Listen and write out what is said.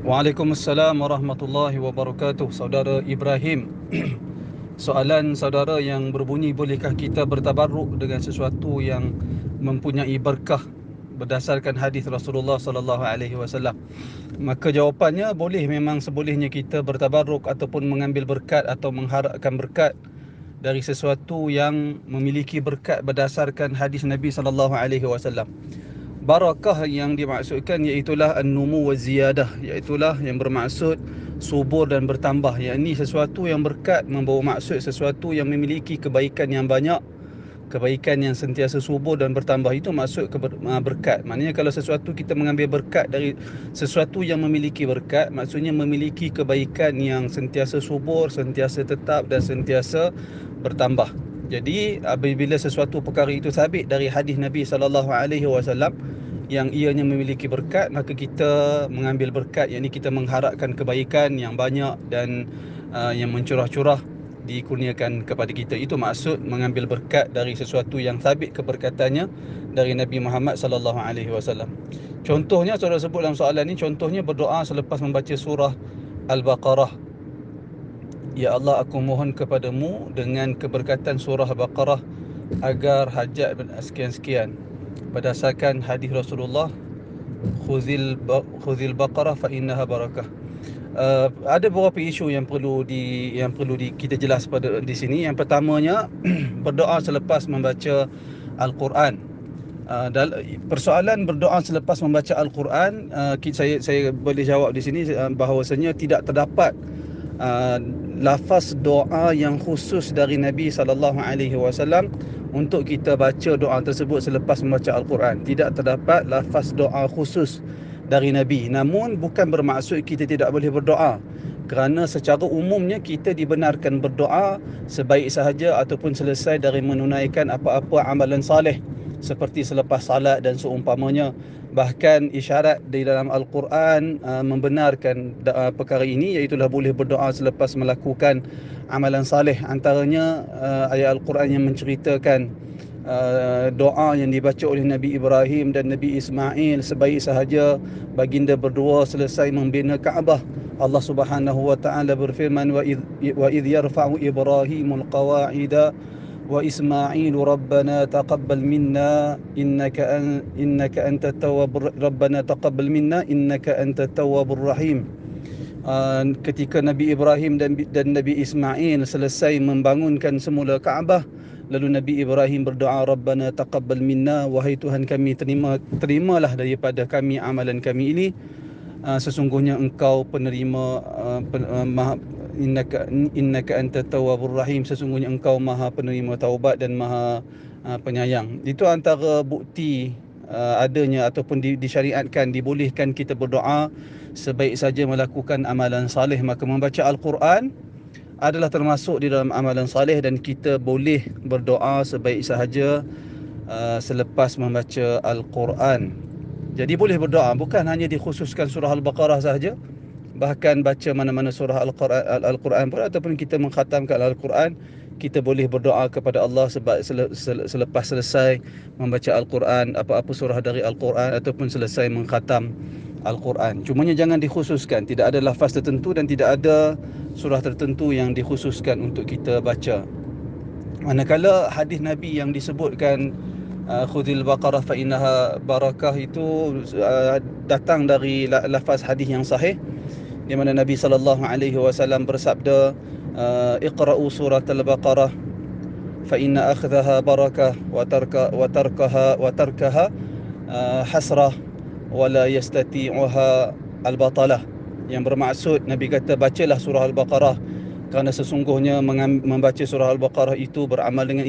Waalaikumsalam warahmatullahi wabarakatuh. Saudara Ibrahim, soalan saudara yang berbunyi, bolehkah kita bertabarruk dengan sesuatu yang mempunyai berkah berdasarkan hadis Rasulullah sallallahu alaihi wasallam? Maka jawapannya, boleh. Memang sebolehnya kita bertabarruk ataupun mengambil berkat atau mengharapkan berkat dari sesuatu yang memiliki berkat berdasarkan hadis Nabi sallallahu alaihi wasallam. Barakah yang dimaksudkan iaitulah an-numu wa ziyadah, iaitulah yang bermaksud subur dan bertambah. Yang ini sesuatu yang berkat membawa maksud sesuatu yang memiliki kebaikan yang banyak, kebaikan yang sentiasa subur dan bertambah. Itu maksud berkat. Maknanya kalau sesuatu kita mengambil berkat dari sesuatu yang memiliki berkat, maksudnya memiliki kebaikan yang sentiasa subur, sentiasa tetap dan sentiasa bertambah. Jadi apabila sesuatu perkara itu sabit dari hadis Nabi sallallahu alaihi wasallam yang ianya memiliki berkat, maka kita mengambil berkat, yakni kita mengharapkan kebaikan yang banyak dan yang mencurah-curah dikurniakan kepada kita. Itu maksud mengambil berkat dari sesuatu yang sabit keberkatannya dari Nabi Muhammad sallallahu alaihi wasallam. Contohnya, saudara sebut dalam soalan ni, contohnya berdoa selepas membaca surah Al-Baqarah. Ya Allah, aku mohon kepadamu dengan keberkatan surah Al-Baqarah agar hajat sekian-sekian. Berdasarkan hadis Rasulullah, khuzil baqarah fa innaha barakah. Ada beberapa isu yang perlu kita jelas pada di sini. Yang pertamanya, berdoa selepas membaca Al-Quran. Persoalan berdoa selepas membaca Al-Quran, saya boleh jawab di sini bahawasanya tidak terdapat lafaz doa yang khusus dari Nabi sallallahu alaihi wasallam untuk kita baca doa tersebut selepas membaca Al-Quran. Tidak terdapat lafaz doa khusus dari Nabi. Namun bukan bermaksud kita tidak boleh berdoa, kerana secara umumnya kita dibenarkan berdoa sebaik sahaja ataupun selesai dari menunaikan apa-apa amalan saleh seperti selepas salat dan seumpamanya. Bahkan isyarat di dalam Al-Quran membenarkan perkara ini, iaitu boleh berdoa selepas melakukan amalan saleh. Antaranya ayat Al-Quran yang menceritakan doa yang dibaca oleh Nabi Ibrahim dan Nabi Ismail sebaik sahaja baginda berdua selesai membina Kaabah. Allah Subhanahu wa taala berfirman, wa idh yarfa'u Ibrahimul qawa'ida wa Ismail rabbana taqabbal minna innaka antat tawwabur rabbana taqabbal minna innaka antat tawwabur rahim. Ketika Nabi Ibrahim dan Nabi Ismail selesai membangunkan semula Kaabah, lalu Nabi Ibrahim berdoa, rabbana taqabbal minna, wahai Tuhan kami, terimalah daripada kami amalan kami ini, sesungguhnya engkau penerima innaka antat tawwabur rahim, sesungguhnya engkau maha penerima taubat dan maha penyayang. Itu antara bukti adanya ataupun disyariatkan, dibolehkan kita berdoa sebaik saja melakukan amalan saleh. Maka membaca Al-Quran adalah termasuk di dalam amalan saleh, dan kita boleh berdoa sebaik sahaja selepas membaca Al-Quran. Jadi boleh berdoa, bukan hanya dikhususkan surah Al-Baqarah sahaja, bahkan baca mana-mana surah Al-Quran pun, ataupun kita mengkhatamkan Al-Quran, kita boleh berdoa kepada Allah selepas selesai membaca Al-Quran, apa-apa surah dari Al-Quran, ataupun selesai mengkhatam Al-Quran. Cumanya jangan dikhususkan, tidak ada lafaz tertentu dan tidak ada surah tertentu yang dikhususkan untuk kita baca. Manakala hadis Nabi yang disebutkan khudil baqarah fa innaha barakah itu datang dari lafaz hadis yang sahih, di mana Nabi sallallahu alaihi wasallam bersabda, iqra'u surat al-baqarah fa inna akhdaha barakah wa tarkaha hasrah wa la yastati'uha al-batalah. Yang bermaksud, Nabi kata, bacalah surah Al-Baqarah kerana sesungguhnya membaca surah Al-Baqarah itu beramal dengan